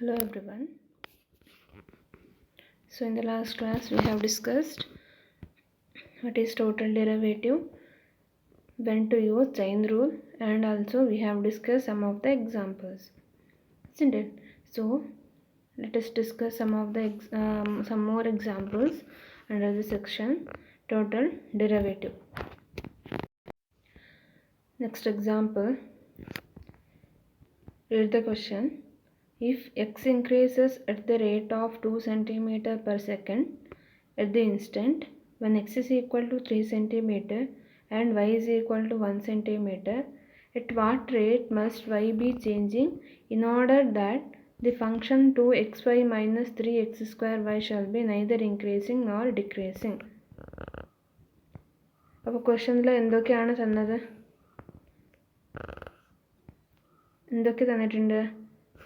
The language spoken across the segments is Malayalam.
Hello everyone. So in the last class we have discussed what is total derivative, when to use chain rule, and also we have discussed some of the examples, isn't it? So let us discuss some more examples under the section total derivative. Next example, read the question. If x increases at the rate of 2 cm per second at the instant when x is equal to 3 cm and y is equal to 1 cm, at what rate must y be changing in order that the function 2xy minus 3x square y shall be neither increasing nor decreasing? അപ്പോൾ ക്വസ്റ്റ്യനിൽ എന്തൊക്കെയാണ് തന്നത്? എന്തൊക്കെ തന്നിട്ടുണ്ട്?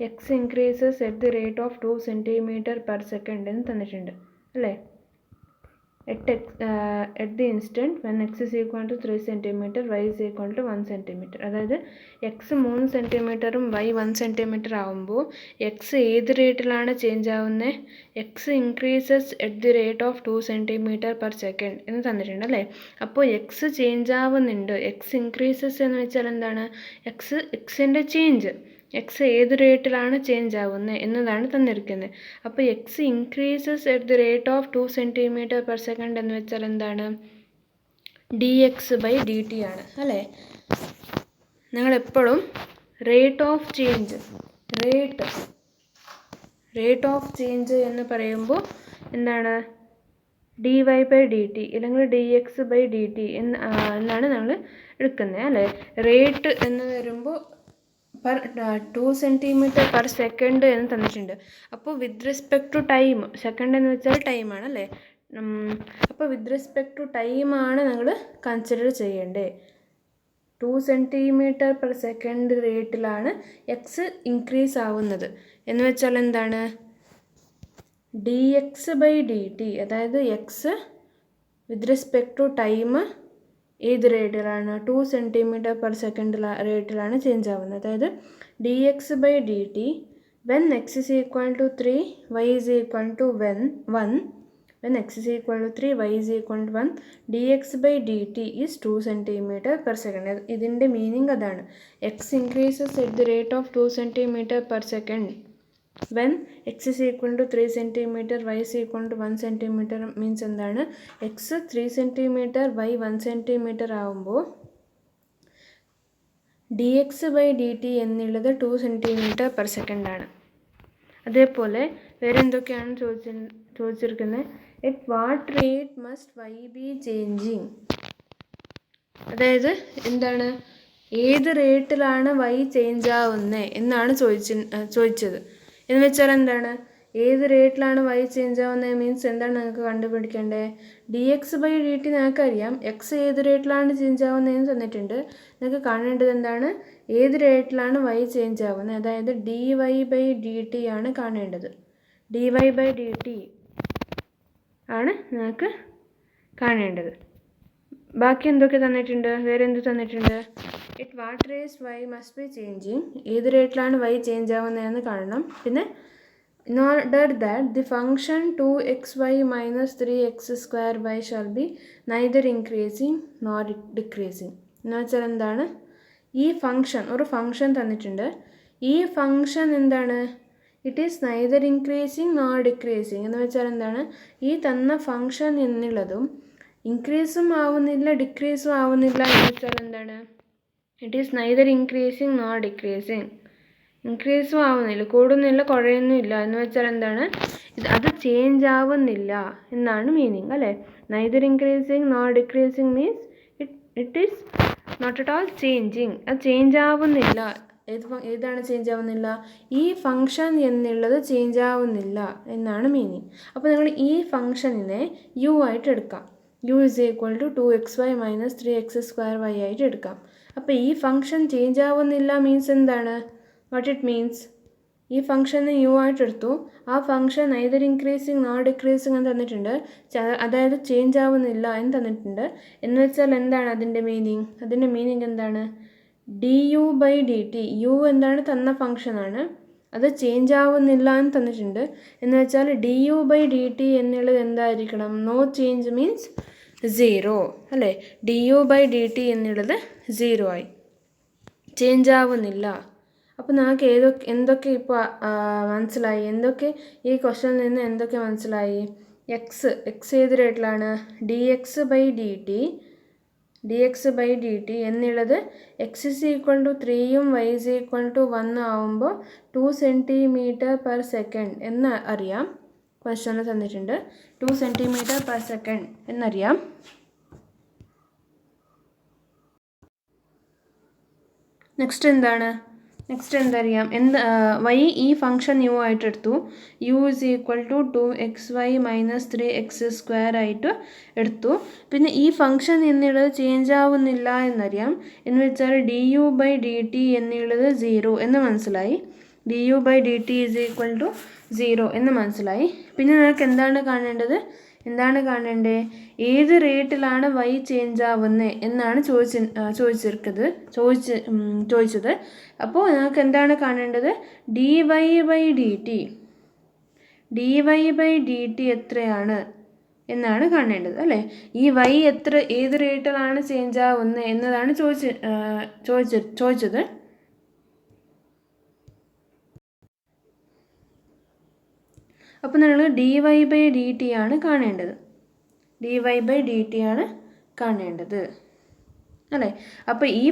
X increases at the rate of 2 cm per second എന്ന് തന്നിട്ടുണ്ട് അല്ലേ? at the instant when x is equal to 3 cm, y is equal to 1 cm. അതായത് എക്സ് 3 സെൻറ്റിമീറ്ററും വൈ 1 സെൻറ്റിമീറ്റർ ആകുമ്പോൾ എക്സ് ഏത് റേറ്റിലാണ് ചേഞ്ച് ആവുന്നത്? X increases at the rate of 2 cm per second എന്ന് തന്നിട്ടുണ്ട് അല്ലേ? അപ്പോൾ എക്സ് ചേഞ്ച് ആവുന്നുണ്ട്. എക്സ് ഇൻക്രീസസ് എന്ന് വെച്ചാൽ എന്താണ്? എക്സിൻ്റെ ചേഞ്ച്, എക്സ് ഏത് റേറ്റിലാണ് ചേഞ്ച് ആവുന്നത് എന്നതാണ് തന്നിരിക്കുന്നത്. അപ്പോൾ X increases at the rate of 2 cm per second എന്ന് വെച്ചാൽ എന്താണ്? dx/dt ആണ് അല്ലേ? നിങ്ങളെപ്പോഴും റേറ്റ് ഓഫ് ചേഞ്ച് എന്ന് പറയുമ്പോൾ എന്താണ്? dy/dt അല്ലെങ്കിൽ dx/dt എന്നാണ് നമ്മൾ എടുക്കുന്നത് അല്ലേ? റേറ്റ് എന്ന് വരുമ്പോൾ 2 cm per second എന്ന് തന്നിട്ടുണ്ട്. അപ്പോൾ with respect to time, second എന്ന് വെച്ചാൽ ടൈമാണ് അല്ലേ? അപ്പോൾ വിത്ത് റെസ്പെക്ട് ടു ടൈമാണ് നിങ്ങൾ കൺസിഡർ ചെയ്യേണ്ടത്. 2 cm per second റേറ്റിലാണ് എക്സ് ഇൻക്രീസ് ആവുന്നത് എന്ന് വെച്ചാൽ എന്താണ്? dx/dt, അതായത് x with respect to time ഏത് റേറ്റിലാണ്? 2 cm per second റേറ്റിലാണ് ചേഞ്ച് ആവുന്നത്. അതായത് dx/dt when x is equal to 3, y is equal to 1, when x is equal to 3, y is equal to 1, dx/dt is 2 cm per second. ഇതിൻ്റെ മീനിങ് അതാണ്. X increases at the rate of 2 cm per second when x is equal to 3 cm, y is equal to 1 cm means എന്താണ്? എക്സ് 3 cm, y 1 cm ആവുമ്പോൾ dx/dt എന്നുള്ളത് 2 cm per second ആണ്. അതേപോലെ വേറെ എന്തൊക്കെയാണ് ചോദിച്ചിരിക്കുന്നത്? at what rate must y be changing? അതായത് എന്താണ്? ഏത് റേറ്റിലാണ് y ചേഞ്ച് ആവുന്നത് എന്നാണ് ചോദിച്ചത്. എന്ന് വെച്ചാൽ എന്താണ്? ഏത് റേറ്റിലാണ് y ചേഞ്ച് ആവുന്നത് മീൻസ് എന്താണ് നിങ്ങൾക്ക് കണ്ടുപിടിക്കേണ്ടത്? dx/dt നിങ്ങൾക്കറിയാം. എക്സ് ഏത് റേറ്റിലാണ് ചേഞ്ച് ആവുന്നതെന്ന് തന്നിട്ടുണ്ട്. നിങ്ങൾക്ക് കാണേണ്ടത് എന്താണ്? ഏത് റേറ്റിലാണ് y ചേഞ്ച് ആവുന്നത്, അതായത് dy/dt ആണ് കാണേണ്ടത്. dy/dt ആണ് നിങ്ങൾക്ക് കാണേണ്ടത്. ബാക്കി എന്തൊക്കെ തന്നിട്ടുണ്ട്? വേറെ എന്ത് തന്നിട്ടുണ്ട്? at what rate y must be changing, ഏത് റേറ്റിലാണ് y ചേഞ്ച് ആവുന്നതെന്ന് കാണണം. പിന്നെ in order that the function 2xy minus 3x square y shall be neither increasing nor decreasing. എന്ന് വെച്ചാൽ എന്താണ്? ഈ ഫംഗ്ഷൻ, ഒരു ഫംഗ്ഷൻ തന്നിട്ടുണ്ട്. ഈ ഫംഗ്ഷൻ എന്താണ്? It is neither increasing nor decreasing എന്ന് വെച്ചാൽ എന്താണ്? ഈ തന്ന ഫംഗ്ഷൻ എന്നുള്ളതും ഇൻക്രീസും ആവുന്നില്ല ഡിക്രീസും ആവുന്നില്ല എന്ന് വെച്ചാൽ എന്താണ്? It is neither increasing nor decreasing. ഇൻക്രീസും ആവുന്നില്ല, കൂടുന്നില്ല, കുറയുന്നില്ല എന്ന് വെച്ചാൽ എന്താണ്? അത് ചേഞ്ച് ആവുന്നില്ല എന്നാണ് മീനിങ് അല്ലേ? neither increasing nor decreasing means it is not at all changing. അത് ചേഞ്ച് ആവുന്നില്ല. ഏതാണ് ചേഞ്ച് ആവുന്നില്ല? ഈ ഫംഗ്ഷൻ എന്നുള്ളത് ചേഞ്ച് ആവുന്നില്ല എന്നാണ് മീനിങ്. അപ്പോൾ നിങ്ങൾ ഈ ഫംഗ്ഷനിനെ യു ആയിട്ട് എടുക്കാം. u is equal to 2xy minus 3x square y ആയിട്ട് എടുക്കാം. അപ്പോൾ ഈ ഫംഗ്ഷൻ ചേഞ്ച് ആവുന്നില്ല മീൻസ് എന്താണ്? What it means? ഈ ഫംഗ്ഷന് യു ആയിട്ട് എടുത്തു. ആ function neither increasing nor decreasing എന്ന് തന്നിട്ടുണ്ട്. അതായത് ചേഞ്ച് ആവുന്നില്ല എന്ന് തന്നിട്ടുണ്ട്. എന്ന് വെച്ചാൽ എന്താണ് അതിൻ്റെ മീനിങ്? അതിൻ്റെ മീനിങ് എന്താണ്? du/dt. യു എന്താണ്? തന്ന ഫംഗ്ഷനാണ്. അത് ചേഞ്ച് ആവുന്നില്ല എന്ന് തന്നിട്ടുണ്ട്. എന്ന് വെച്ചാൽ du/dt എന്നുള്ളത് എന്തായിരിക്കണം? നോ ചേഞ്ച് മീൻസ് 0 അല്ലേ? du/dt എന്നുള്ളത് 0 ആയി, ചേഞ്ച് ആവുന്നില്ല. അപ്പോൾ നമുക്ക് എന്തൊക്കെ ഇപ്പോൾ മനസ്സിലായി? എന്തൊക്കെ ഈ ക്വസ്റ്റനിൽ നിന്ന് എന്തൊക്കെ മനസ്സിലായി? എക്സ് ഏത് റേറ്റിലാണ്? dx/dt എന്നുള്ളത് x = 3യും y = 1 ആവുമ്പോൾ 2 cm/s എന്ന് അറിയാം. ക്വസ്റ്റനിൽ തന്നിട്ടുണ്ട് 2 cm/s എന്നറിയാം. നെക്സ്റ്റ് എന്തറിയാം? y ഈ ഫംഗ്ഷൻ u ആയിട്ട് എടുത്തു. u = 2xy - 3x² ആയിട്ട് എടുത്തു. പിന്നെ ഈ ഫംഗ്ഷൻ എന്നുള്ളത് ചേഞ്ച് ആവുന്നില്ല എന്നറിയാം. എന്ന് വെച്ചാൽ du/dt എന്നുള്ളത് 0 എന്ന് മനസ്സിലായി. du/dt = 0 എന്ന് മനസ്സിലായി. പിന്നെ നമുക്ക് എന്താണ് കാണേണ്ടത്? ഏത് റേറ്റിലാണ് y ചേഞ്ച് ആവുന്നത് എന്നാണ് ചോദിച്ചത്. അപ്പോൾ നമുക്ക് എന്താണ് കാണേണ്ടത്? dy/dt എത്രയാണ് എന്നാണ് കാണേണ്ടത് അല്ലേ? ഈ y ഏത് റേറ്റിലാണ് ചേഞ്ച് ആവുന്നത് എന്നതാണ് ചോദിച്ചത്. അപ്പോൾ നമ്മൾ dy/dt ആണ് കാണേണ്ടത് അല്ലേ? അപ്പോൾ ഈ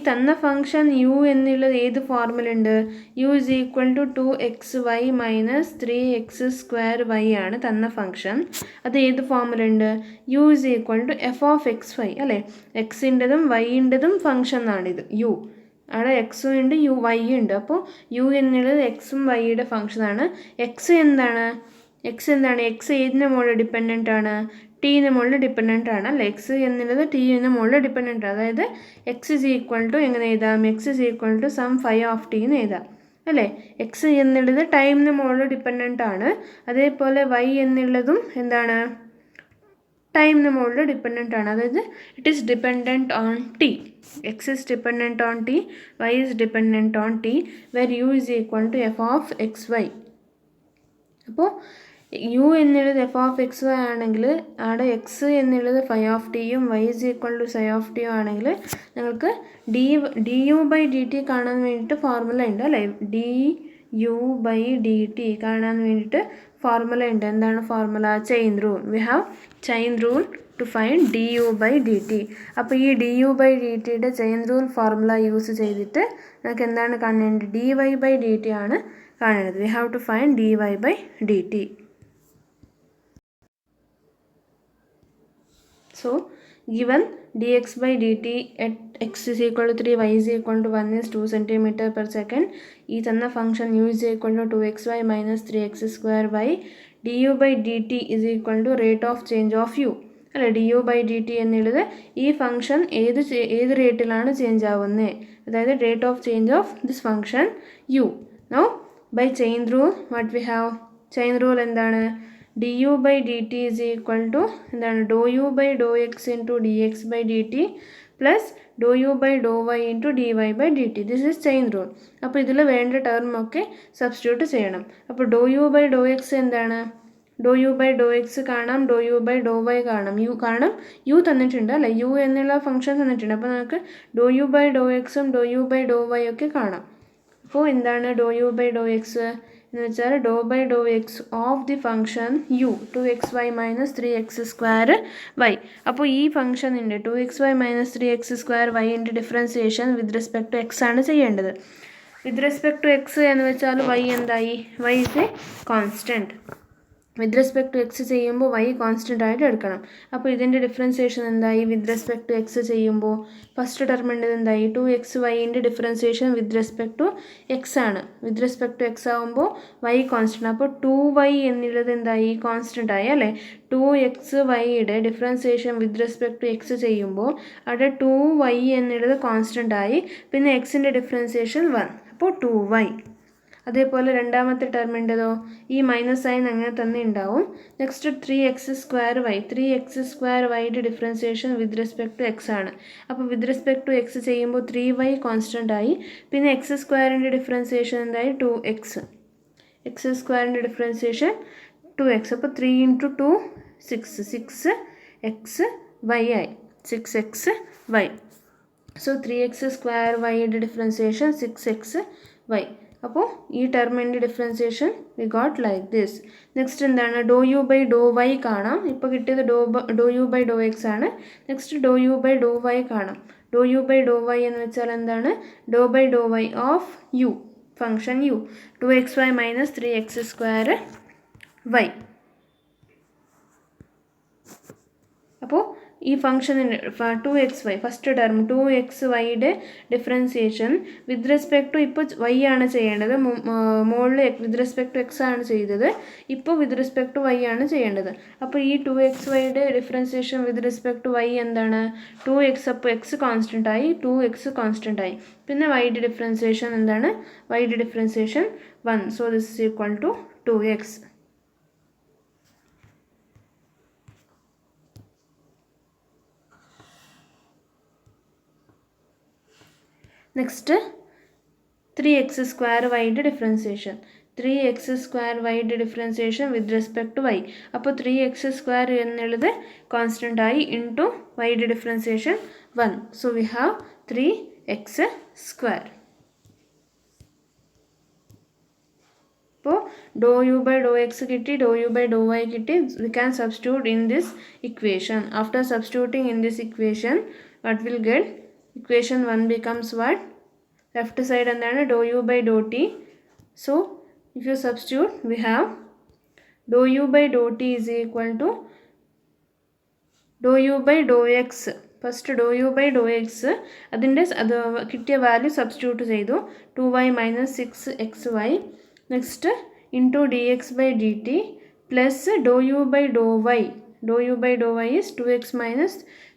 തന്ന ഫംഗ്ഷൻ u എന്നുള്ളത് ഏത് ഫോർമുലുണ്ട്? u = 2xy - 3x² ആണ് തന്ന ഫംഗ്ഷൻ. അത് ഏത് ഫോർമുലുണ്ട്? u = f(x, y) അല്ലേ? എക്സിൻ്റെതും വൈൻ്റെതും ഫംഗ്ഷൻ ആണിത് u. അവിടെ എക്സും ഉണ്ട് y ഉണ്ട്. അപ്പോൾ u എന്നുള്ളത് എക്സും വൈയുടെ ഫംഗ്ഷനാണ്. എക്സ് എന്താണ്? എക്സ് ഏതിന് മുകളിൽ ഡിപ്പെൻഡൻ്റ് ആണ്? ടീന് മുകളിൽ ഡിപ്പെൻഡൻ്റ് ആണ് അല്ലേ? എക്സ് എന്നുള്ളത് ടീന് മുകളിൽ ഡിപ്പെൻഡൻ്റ് ആണ്. അതായത് x = എങ്ങനെ എഴുതാം? x = sum phi of t എന്ന് എഴുതാം അല്ലേ? എക്സ് എന്നുള്ളത് ടൈമിന് മുകളിൽ ഡിപ്പെൻഡൻ്റ് ആണ്. അതേപോലെ y എന്നുള്ളതും എന്താണ്? ടൈമിന് മുകളിൽ ഡിപ്പെൻഡൻ്റ് ആണ്. അതായത് it is dependent on t. x is dependent on t, y is dependent on t, where u = f(xy). അപ്പോൾ u എന്നുള്ളത് f(xy) ആണെങ്കിൽ അവിടെ x എന്നുള്ളത് ഫൈ ഓഫ് ടിയും y = സൈ ഓഫ് ടിയും ആണെങ്കിൽ നിങ്ങൾക്ക് du/dt കാണാൻ വേണ്ടിയിട്ട് ഫോർമുല ഉണ്ട് അല്ലേ? du/dt കാണാൻ വേണ്ടിയിട്ട് ഫോർമുല ഉണ്ട്. എന്താണ് formula? Chain rule. We have chain rule to find du/dt. അപ്പോൾ ഈ du/dtയുടെ ചെയിൻ റൂൾ ഫോർമുല യൂസ് ചെയ്തിട്ട് നമുക്ക് എന്താണ് കാണേണ്ടത്? dy/dt ആണ് കാണേണ്ടത്. We have to find dy/dt. So given dx/dt at x = 3, y = 1 is 2 cm/s. ഈ തന്ന function u = 2xy - 3x²y. du/dt = rate of change of u അല്ലേ? du/dt എന്നുള്ളത് ഈ ഫംഗ്ഷൻ ഏത് റേറ്റിലാണ് ചേഞ്ച് ആവുന്നത്, അതായത് rate of change of this function u. Now by chain rule what we have? Chain rule എന്താണ്? du/dt എന്താണ്? ∂u/∂x dx/dt plus ∂u/∂y dy/dt. This is chain rule. അപ്പോൾ ഇതിൽ വേണ്ട ടേം ഒക്കെ സബ്സ്റ്റിറ്റ്യൂട്ട് ചെയ്യണം. അപ്പോൾ ∂u/∂x എന്താണ്? ∂u/∂x കാണാം, ∂u/∂y കാണാം. u തന്നിട്ടുണ്ട് അല്ലേ? u എന്നുള്ള ഫംഗ്ഷൻ തന്നിട്ടുണ്ട്. അപ്പോൾ നമുക്ക് ∂u/∂xഉം ∂u/∂y ഒക്കെ കാണാം. അപ്പോൾ എന്താണ് ∂u/∂x എന്ന് വെച്ചാൽ ∂u/∂x of the function u 2xy - 3x²y. അപ്പോൾ ഈ ഫംഗ്ഷനിൻ്റെ 2xy - 3x²y differentiation with respect to x ആണ് ചെയ്യേണ്ടത്. വിത്ത് റെസ്പെക്ട് ടു x എന്ന് വെച്ചാൽ y എന്തായി? y is a constant. With respect to x ചെയ്യുമ്പോൾ y കോൺസ്റ്റൻ്റ് ആയിട്ട് എടുക്കണം. അപ്പോൾ ഇതിൻ്റെ ഡിഫറൻസിയേഷൻ എന്തായി? വിത്ത് റെസ്പെക്ട് ടു എക്സ് ചെയ്യുമ്പോൾ ഫസ്റ്റ് ടേമിൻ്റെ എന്തായി? 2xy differentiation with respect to x ആണ്. വിത്ത് റെസ്പെക്ട് ടു എക്സ് ആകുമ്പോൾ y കോൺസ്റ്റൻ്റ്. അപ്പോൾ 2y എന്നുള്ളത് എന്തായി? കോൺസ്റ്റൻ്റ് ആയി അല്ലേ? 2xyയുടെ differentiation with respect to x ചെയ്യുമ്പോൾ അവിടെ 2y എന്നുള്ളത് കോൺസ്റ്റൻ്റ് ആയി. പിന്നെ എക്സിൻ്റെ ഡിഫറൻസിയേഷൻ 1, അപ്പോൾ 2y. അതേപോലെ രണ്ടാമത്തെ ടേമിൻ്റെതോ ഈ മൈനസ് സൈൻ അങ്ങനെ തന്നെ ഉണ്ടാവും. നെക്സ്റ്റ് 3x² y 3x² വൈയുടെ differentiation with respect to x ആണ്. അപ്പോൾ വിത്ത് റെസ്പെക്ട് ടു എക്സ് ചെയ്യുമ്പോൾ 3y കോൺസ്റ്റൻ്റ് ആയി. പിന്നെ x² ഡിഫറൻസിയേഷൻ എന്തായി 2x. x² differentiation 2x. അപ്പോൾ 3 × 2 6 6xy ആയി 6xy. സോ 3x² വൈയുടെ ഡിഫറൻസിയേഷൻ 6xy. അപ്പോൾ ഈ ടേമിൻ്റെ differentiation we got like this. Next എന്താണ് ∂u/∂y കാണാം. ഇപ്പോൾ കിട്ടിയത് ∂u/∂x ആണ്. നെക്സ്റ്റ് ∂u/∂y കാണാം. ∂u/∂y എന്ന് വെച്ചാൽ എന്താണ് ∂u/∂y of u function u 2xy - 3x²y. അപ്പോൾ ഈ ഫംഗ്ഷനിന് 2xy ഫസ്റ്റ് ടേം 2xyയുടെ ഡിഫറൻസിയേഷൻ വിത്ത് റെസ്പെക്ട് ടു ഇപ്പോൾ y ആണ് ചെയ്യേണ്ടത്. മുകളിൽ വിത്ത് റെസ്പെക്ട് ടു എക്സ് ആണ് ചെയ്തത്. ഇപ്പോൾ വിത്ത് റെസ്പെക്ട് ടു y ആണ് ചെയ്യേണ്ടത്. അപ്പോൾ ഈ 2xyയുടെ differentiation with respect to y എന്താണ് 2x. അപ്പോൾ x കോൺസ്റ്റൻ്റ് ആയി 2x കോൺസ്റ്റൻ്റ് ആയി. പിന്നെ yയുടെ ഡിഫറൻസിയേഷൻ എന്താണ് yയുടെ differentiation 1. So this is equal to 2x. Next 3x² വൈയുടെ ഡിഫറൻസിയേഷൻ 3x² വൈയുടെ differentiation with respect to y. അപ്പോൾ 3x² എന്നുള്ളത് കോൺസ്റ്റൻ്റ് ആയി ഇൻറ്റു വൈയുടെ differentiation 1. So we have 3x². അപ്പോൾ ∂u/∂x കിട്ടി, ∂u/∂y കിട്ടി. We can substitute in this equation. After substituting in this equation what will get? Equation 1 becomes what? Left side എന്താണ് ∂u/∂t. So if you substitute we have ∂u/∂t is equal to ∂u/∂x. First ∂u/∂x അതിൻ്റെ അത് കിട്ടിയ വാല്യൂ സബ്സ്റ്റിറ്റ്യൂട്ട് ചെയ്തു 2y - 6xy. Next into dx/dt plus ∂u/∂y. ∂u/∂y is 2x -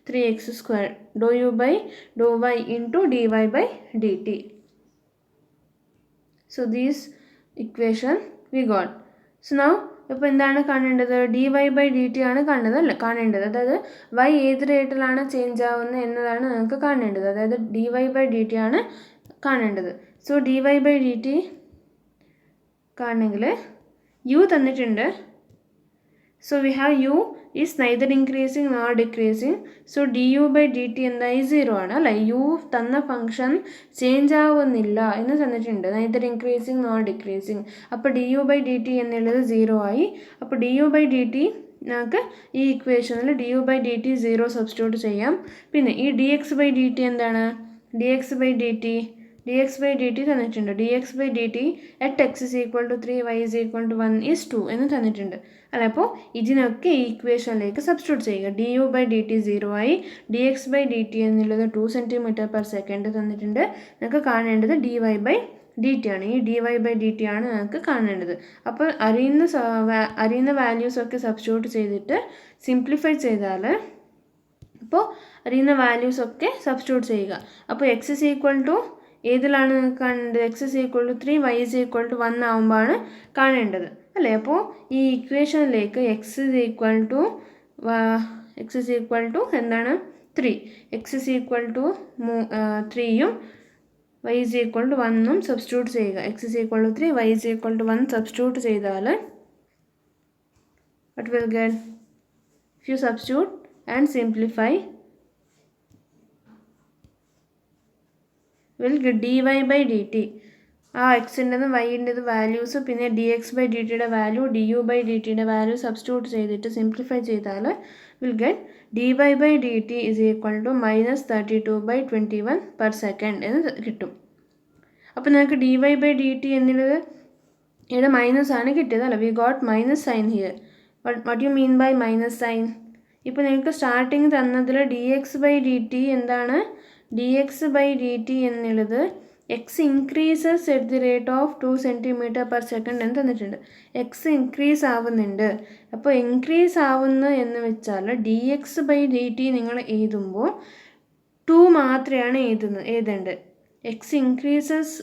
3x². ∂u/∂y into dy/dt. So this equation we got. So now ഇപ്പോൾ എന്താണ് കാണേണ്ടത് dy/dt ആണ് കാണേണ്ടത്. അതായത് y ഏത് റേറ്റിലാണ് ചേഞ്ച് ആവുന്നത് എന്നതാണ് നിങ്ങൾക്ക് കാണേണ്ടത്. അതായത് dy/dt ആണ് കാണേണ്ടത്. സോ dy/dt കാണണമെങ്കിൽ u തന്നിട്ടുണ്ട്. So we have u is neither increasing nor decreasing. So du/dt എന്തായി 0 ആണ് അല്ലേ. u തന്ന ഫംഗ്ഷൻ ചേഞ്ച് ആവുന്നില്ല എന്ന് തന്നിട്ടുണ്ട്. neither increasing nor decreasing. അപ്പോൾ du/dt എന്നുള്ളത് 0 ആയി. അപ്പോൾ du/dt നമുക്ക് ഈ ഇക്വേഷനിൽ du/dt 0 സബ്സ്റ്റിറ്റ്യൂട്ട് ചെയ്യാം. പിന്നെ ഈ dx/dt എന്താണ് dx/dt തന്നിട്ടുണ്ട്. dx/dt at x is equal to 3 y is equal to 1 is 2 എന്ന് തന്നിട്ടുണ്ട് അല്ലേ. അപ്പോൾ ഇതിനൊക്കെ ഈ ഇക്വേഷനിലേക്ക് സബ്സ്റ്റിറ്റ്യൂട്ട് ചെയ്യുക. du/dt 0 ആയി. dx/dt എന്നുള്ളത് 2 cm/s തന്നിട്ടുണ്ട്. നിങ്ങൾക്ക് കാണേണ്ടത് dy/dt ആണ്. ഈ dy/dt ആണ് നിങ്ങൾക്ക് കാണേണ്ടത്. അപ്പോൾ അറിയുന്ന വാല്യൂസൊക്കെ സബ്സ്റ്റിറ്റ്യൂട്ട് ചെയ്തിട്ട് സിംപ്ലിഫൈ ചെയ്താൽ അപ്പോൾ അറിയുന്ന വാല്യൂസൊക്കെ സബ്സ്റ്റിറ്റ്യൂട്ട് ചെയ്യുക. അപ്പോൾ x is equal to ഏതിലാണ് നിങ്ങൾക്ക് കാണേണ്ടത് x is equal to 3 y is equal to 1 ആകുമ്പോഴാണ് കാണേണ്ടത് അല്ലേ. അപ്പോൾ ഈ ഇക്വേഷനിലേക്ക് x is equal to എന്താണ് 3. x is equal to 3യും y is equal to 1ഉം സബ്സ്റ്റിറ്റ്യൂട്ട് ചെയ്യുക. x is equal to 3 y is equal to 1 substitute ചെയ്താൽ what will get? If you substitute and simplify will get dy/dt. ആ എക്സിൻ്റെതും വൈൻ്റെതും വാല്യൂസ് പിന്നെ dx/dtയുടെ വാല്യൂ du/dtയുടെ വാല്യൂ സബ്സ്റ്റിറ്റ്യൂട്ട് ചെയ്തിട്ട് സിംപ്ലിഫൈ ചെയ്താൽ will get dy/dt is equal to -32/21/s എന്ന് കിട്ടും. അപ്പോൾ നിങ്ങൾക്ക് dy/dt എന്നുള്ളത് ഇവിടെ മൈനസ് ആണ് കിട്ടിയത് അല്ല. We got minus sign here. What you mean by minus sign? ഇപ്പോൾ നിങ്ങൾക്ക് സ്റ്റാർട്ടിങ് തന്നതിൽ dx/dt എന്താണ് dx/dt എന്നുള്ളത് x increases at the rate of 2 cm/s എന്ന് തന്നിട്ടുണ്ട്. എക്സ് ഇൻക്രീസ് ആവുന്നുണ്ട്. അപ്പോൾ ഇൻക്രീസ് ആവുന്നു എന്ന് വെച്ചാൽ dx/dt നിങ്ങൾ എഴുതുമ്പോൾ 2 മാത്രമാണ് എഴുതേണ്ടത്. എക്സ് ഇൻക്രീസസ്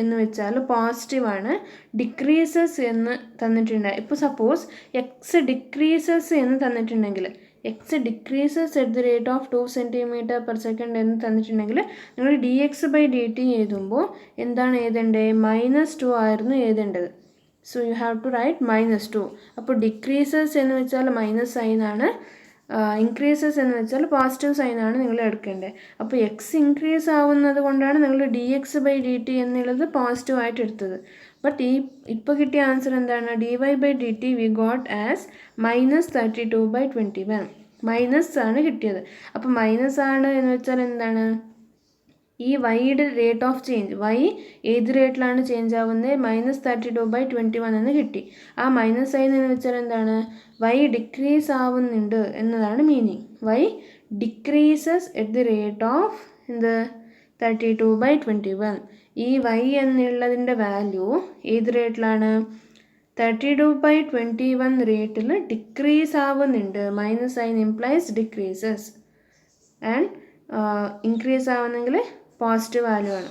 എന്ന് വെച്ചാൽ പോസിറ്റീവാണ്, ഡിക്രീസസ് എന്ന് തന്നിട്ടുണ്ട്. ഇപ്പോൾ സപ്പോസ് എക്സ് ഡിക്രീസസ് എന്ന് തന്നിട്ടുണ്ടെങ്കിൽ, X decreases at the rate of 2 cm/s എന്ന് തന്നിട്ടുണ്ടെങ്കിൽ നിങ്ങൾ dx/dt എഴുതുമ്പോൾ എന്താണ് എഴുതേണ്ടത്? -2 ആയിരുന്നു എഴുതേണ്ടത്. So you have to write -2. അപ്പോൾ ഡിക്രീസസ് എന്ന് വെച്ചാൽ മൈനസ് സൈനാണ്, ഇൻക്രീസസ് എന്ന് വെച്ചാൽ പോസിറ്റീവ് സൈനാണ് നിങ്ങൾ എടുക്കേണ്ടത്. അപ്പോൾ എക്സ് ഇൻക്രീസ് ആവുന്നത് കൊണ്ടാണ് നിങ്ങൾ dx/dt എന്നുള്ളത് പോസിറ്റീവായിട്ട് എടുത്തത്. ബട്ട് ഇപ്പോൾ കിട്ടിയ ആൻസർ എന്താണ്? dy/dt we got as -32/21. Minus ആണ് കിട്ടിയത്. അപ്പോൾ മൈനസ് ആണ് എന്ന് വെച്ചാൽ എന്താണ്? ഈ വൈയുടെ റേറ്റ് ഓഫ് ചേഞ്ച്, വൈ ഏത് റേറ്റിലാണ് ചേഞ്ച് ആവുന്നത്? -32/21 എന്ന് കിട്ടി. ആ മൈനസ് സൈൻ എന്ന് വെച്ചാൽ എന്താണ്? വൈ ഡിക്രീസ് ആവുന്നുണ്ട് എന്നതാണ് meaning. Y decreases at the rate of എന്ത്? 32/21. ഈ വൈ എന്നുള്ളതിൻ്റെ വാല്യൂ ഏത് റേറ്റിലാണ്? 32/21 റേറ്റിൽ ഡിക്രീസ് ആവുന്നുണ്ട്. Minus sign implies decreases and increase ആവുന്നെങ്കിൽ പോസിറ്റീവ് വാല്യൂ ആണ്.